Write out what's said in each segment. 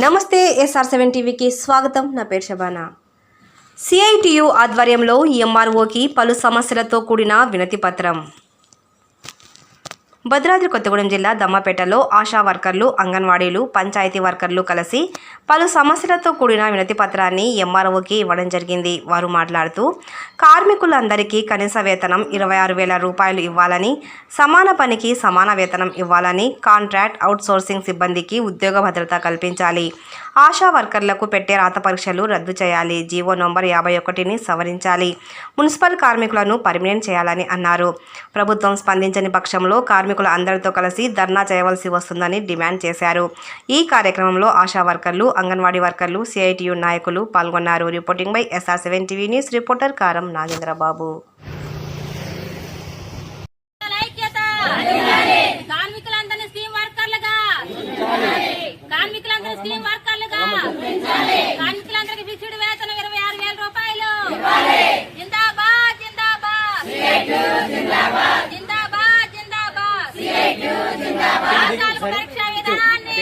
నమస్తే SR7 టీవీకి స్వాగతం. నా పేరు శబానా. CITU ఆధ్వర్యంలో ఎంఆర్ఓకి పలు సమస్యలతో కూడిన వినతి పత్రం. భద్రాద్రి కొత్తగూడెం జిల్లా దమ్మపేటలో ఆశా వర్కర్లు, అంగన్వాడీలు, పంచాయతీ వర్కర్లు కలిసి పలు సమస్యలతో కూడిన వినతి పత్రాన్ని ఎంఆర్ఓకి ఇవ్వడం జరిగింది. వారు మాట్లాడుతూ కార్మికులందరికీ కనీస వేతనం 26,000 రూపాయలు ఇవ్వాలని, సమాన పనికి సమాన వేతనం ఇవ్వాలని, కాంట్రాక్ట్ అవుట్సోర్సింగ్ సిబ్బందికి ఉద్యోగ భద్రత కల్పించాలి, ఆశా వర్కర్లకు పెట్టే రాత పరీక్షలు రద్దు చేయాలి, జీవో నంబర్ 51ని సవరించాలి, మున్సిపల్ కార్మికులను పర్మినెంట్ చేయాలని అన్నారు. ప్రభుత్వం స్పందించని పక్షంలో కార్మికులు అందరితో కలిసి ధర్నా చేయవలసి వస్తుందని డిమాండ్ చేశారు. ఈ కార్యక్రమంలో ఆశా వర్కర్లు, అంగన్వాడీ వర్కర్లు, CITU నాయకులు పాల్గొన్నారు. Reporting by SR7 TV news reporter కారం నాగేంద్రబాబు. కార్మికులందరికీ ఫిక్స్డ్ వేతనం 26,000 రూపాయలు. జిందాబాద్ జిందాబాద్ జిందాబాద్ జిందాబాద్. ఆశాలకు పరీక్ష విధానాన్ని,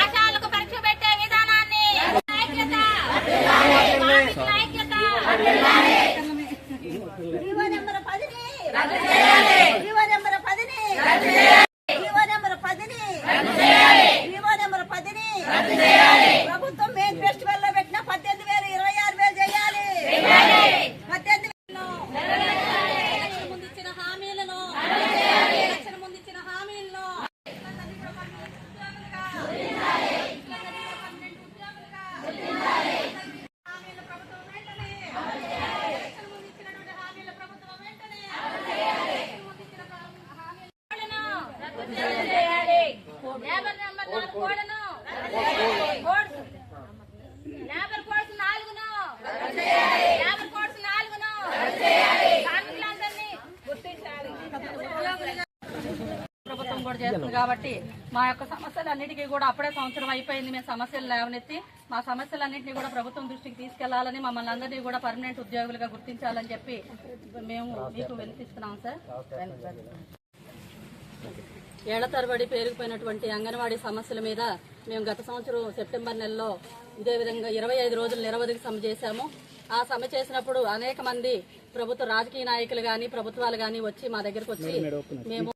ఆశాలకు పరీక్ష పెట్టే విధానాన్ని ఐక్యత, ఐక్యత. జీవో నెంబర్ 10ని రద్దు చేయాలి. జీవో నెంబర్ 10ని రద్దు చేయాలి. జీవో నెంబర్ 10ని రద్దు చేయాలి. జీవో నెంబర్ 10ని రద్దు చేయాలి. ప్రభుత్వం మెయిన్ ఫెస్టివల్ లో పెట్టిన 18,000 26,000 చేయాలి. 18,000 ముందు ఇచ్చిన హామీలను ముందు ఇచ్చిన హామీలను ప్రభుత్వం కూడా చేస్తుంది కాబట్టి మా యొక్క సమస్యలన్నిటికీ కూడా అప్పుడే సంవత్సరం అయిపోయింది. మేము సమస్యలు లేవనెత్తి మా సమస్యలన్నింటినీ కూడా ప్రభుత్వం దృష్టికి తీసుకెళ్లాలని, మమ్మల్ని అందరినీ కూడా పర్మనెంట్ ఉద్యోగులుగా గుర్తించాలని చెప్పి మేము మీకు వినిపిస్తున్నాం సార్. ఏళ్ల తరబడి పేరుకుపోయినటువంటి అంగన్వాడీ సమస్యల మీద మేము గత సంవత్సరం సెప్టెంబర్ నెలలో ఇదే విధంగా 25 రోజులు నిరవధిక సమ్మె చేశాము. ఆ సమ్మె చేసినప్పుడు అనేక మంది ప్రభుత్వ రాజకీయ నాయకులు గాని, ప్రభుత్వాలు గాని వచ్చి మా దగ్గరకు వచ్చి మేము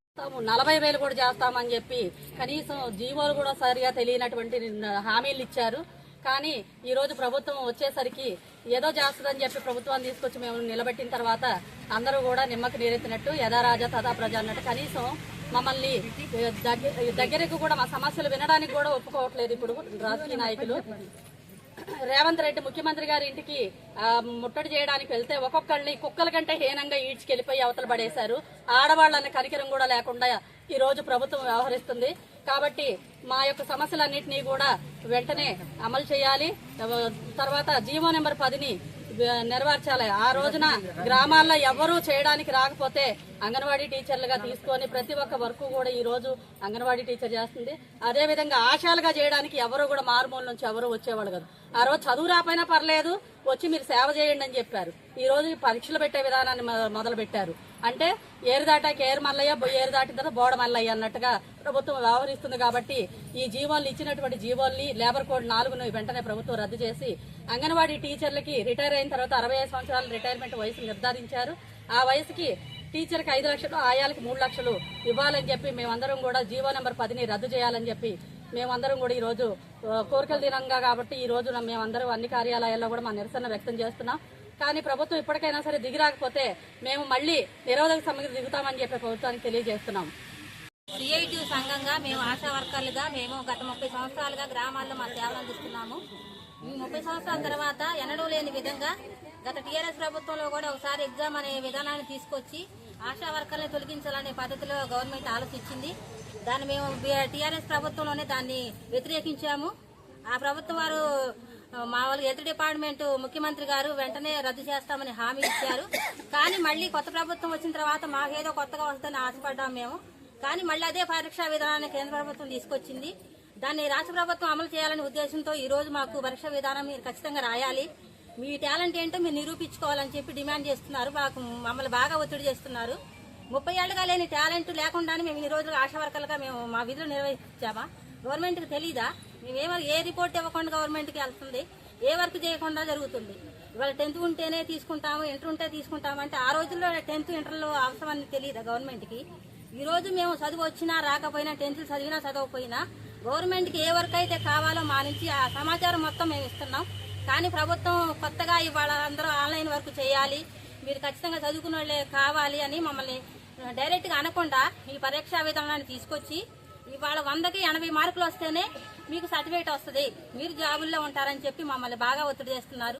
40,000 కూడా చేస్తామని చెప్పి కనీసం జీవోలు కూడా సరిగా తెలియనటువంటి హామీలు ఇచ్చారు. కానీ ఈ రోజు ప్రభుత్వం వచ్చేసరికి ఏదో చేస్తుందని చెప్పి ప్రభుత్వాన్ని తీసుకొచ్చి మేము నిలబెట్టిన తర్వాత అందరూ కూడా నిమ్మకి నీరెత్తినట్టు యథా రాజా తథా ప్రజ అన్నట్టు కనీసం మమ్మల్ని దగ్గరకు కూడా మా సమస్యలు వినడానికి కూడా ఒప్పుకోవట్లేదు. ఇప్పుడు రాజకీయ నాయకులు రేవంత్ రెడ్డి ముఖ్యమంత్రి గారి ఇంటికి ముట్టడి చేయడానికి వెళ్తే ఒక్కొక్కరిని కుక్కల కంటే హీనంగా ఈడ్చుకెళ్లిపోయి అవతల పడేశారు. ఆడవాళ్లన్న కనికరం కూడా లేకుండా ఈ రోజు ప్రభుత్వం వ్యవహరిస్తుంది. కాబట్టి మా యొక్క సమస్యలన్నింటినీ కూడా వెంటనే అమలు చేయాలి. తర్వాత జీవో నెంబర్ 10ని నెరవేర్చాలి. ఆ రోజున గ్రామాల్లో ఎవరూ చేయడానికి రాకపోతే అంగన్వాడీ టీచర్లుగా తీసుకొని ప్రతి ఒక్క వర్క్ కూడా ఈ రోజు అంగన్వాడీ టీచర్ చేస్తుంది. అదేవిధంగా ఆశాలుగా చేయడానికి ఎవరు కూడా మారుమూల నుంచి ఎవరు వచ్చేవాళ్ళు కాదు. ఆ రోజు చదువు రాపోయినా పర్లేదు, వచ్చి మీరు సేవ చేయండి అని చెప్పారు. ఈ రోజు పరీక్షలు పెట్టే విధానాన్ని మొదలు పెట్టారు. అంటే ఏరు దాటాక ఏరు మల్లయ్య, ఏరు దాటిన తర్వాత బోడ మల్లయ్య అన్నట్టుగా ప్రభుత్వం వ్యవహరిస్తుంది. కాబట్టి ఈ జీవోల్ని ఇచ్చినటువంటి జీవోల్ని లేబర్ కోడ్ 4ను వెంటనే ప్రభుత్వం రద్దు చేసి అంగన్వాడీ టీచర్లకి రిటైర్ అయిన తర్వాత 65 సంవత్సరాల రిటైర్మెంట్ వయసు నిర్ధారించారు. ఆ వయసుకి టీచర్కి 5 లక్షలు, ఆయాలకి 3 లక్షలు ఇవ్వాలని చెప్పి మేమందరం కూడా జీవో నెంబర్ 10ని రద్దు చేయాలని చెప్పి మేమందరం కూడా ఈ రోజు కోరికల దినంగా కాబట్టి ఈ రోజు మేమందరం అన్ని కార్యాలయాల్లో కూడా మా నిరసన వ్యక్తం చేస్తున్నాం. కానీ ప్రభుత్వం ఇప్పటికైనా సరే దిగిరాకపోతే మేము మళ్లీ నిరోధక సమ్మెకు దిగుతామని చెప్పి ప్రభుత్వానికి తెలియజేస్తున్నాం. CITU సంఘంగా మేము ఆశా వర్కర్లుగా మేము గత 30 సంవత్సరాలుగా గ్రామాల్లో మా సేవలు అందిస్తున్నాము. ఈ 30 సంవత్సరాల తర్వాత ఎన్నడూ లేని విధంగా గత TRS ప్రభుత్వంలో కూడా ఒకసారి ఎగ్జామ్ అనే విధానాన్ని తీసుకొచ్చి ఆశా వర్కర్లను తొలగించాలనే పద్ధతిలో గవర్నమెంట్ ఆలోచించింది. దాన్ని మేము TRS ప్రభుత్వంలోనే దాన్ని వ్యతిరేకించాము. ఆ ప్రభుత్వం వారు మా వాళ్ళు హెల్త్ డిపార్ట్మెంట్ ముఖ్యమంత్రి గారు వెంటనే రద్దు చేస్తామని హామీ ఇచ్చారు. కానీ మళ్ళీ కొత్త ప్రభుత్వం వచ్చిన తర్వాత మాకేదో కొత్తగా వస్తుందని ఆశపడ్డాం మేము. కానీ మళ్ళీ అదే పరీక్షా విధానాన్ని కేంద్ర ప్రభుత్వం తీసుకొచ్చింది. దాన్ని రాష్ట్ర ప్రభుత్వం అమలు చేయాలనే ఉద్దేశంతో ఈ రోజు మాకు పరీక్షా విధానం మీరు ఖచ్చితంగా రాయాలి, మీ టాలెంట్ ఏంటో మీరు నిరూపించుకోవాలని చెప్పి డిమాండ్ చేస్తున్నారు. మమ్మల్ని బాగా ఒత్తిడి చేస్తున్నారు. 30 ఏళ్లుగా లేని టాలెంట్ లేకుండానే మేము ఈ రోజు ఆశా వర్కర్లుగా మేము మా విధులు నిర్వహించామా? గవర్నమెంట్కి తెలీదా మేము ఏ రిపోర్ట్ ఇవ్వకుండా గవర్నమెంట్కి వెళ్తుంది, ఏ వర్క్ చేయకుండా జరుగుతుంది. ఇవాళ 10th ఉంటేనే తీసుకుంటాము, ఇంటర్ ఉంటే తీసుకుంటాము అంటే ఆ రోజుల్లో 10th ఇంటర్లో అవసరమని తెలియదా గవర్నమెంట్కి? ఈ రోజు మేము చదువు వచ్చినా రాకపోయినా 10th చదివినా చదవకపోయినా గవర్నమెంట్కి ఏ వర్క్ అయితే కావాలో మా నుంచి ఆ సమాచారం మొత్తం మేము ఇస్తున్నాం. కానీ ప్రభుత్వం కొత్తగా ఇవాళ అందరూ ఆన్లైన్ వర్క్ చేయాలి, మీరు ఖచ్చితంగా చదువుకున్న వాళ్ళే కావాలి అని మమ్మల్ని డైరెక్ట్గా అనకుండా ఈ పరీక్షా విధానాన్ని తీసుకొచ్చి ఇవాళ 100కి 80 మార్కులు వస్తేనే మీకు సర్టిఫికేట్ వస్తుంది, మీరు జాబుల్లో ఉంటారని చెప్పి మమ్మల్ని బాగా ఒత్తిడి చేస్తున్నారు.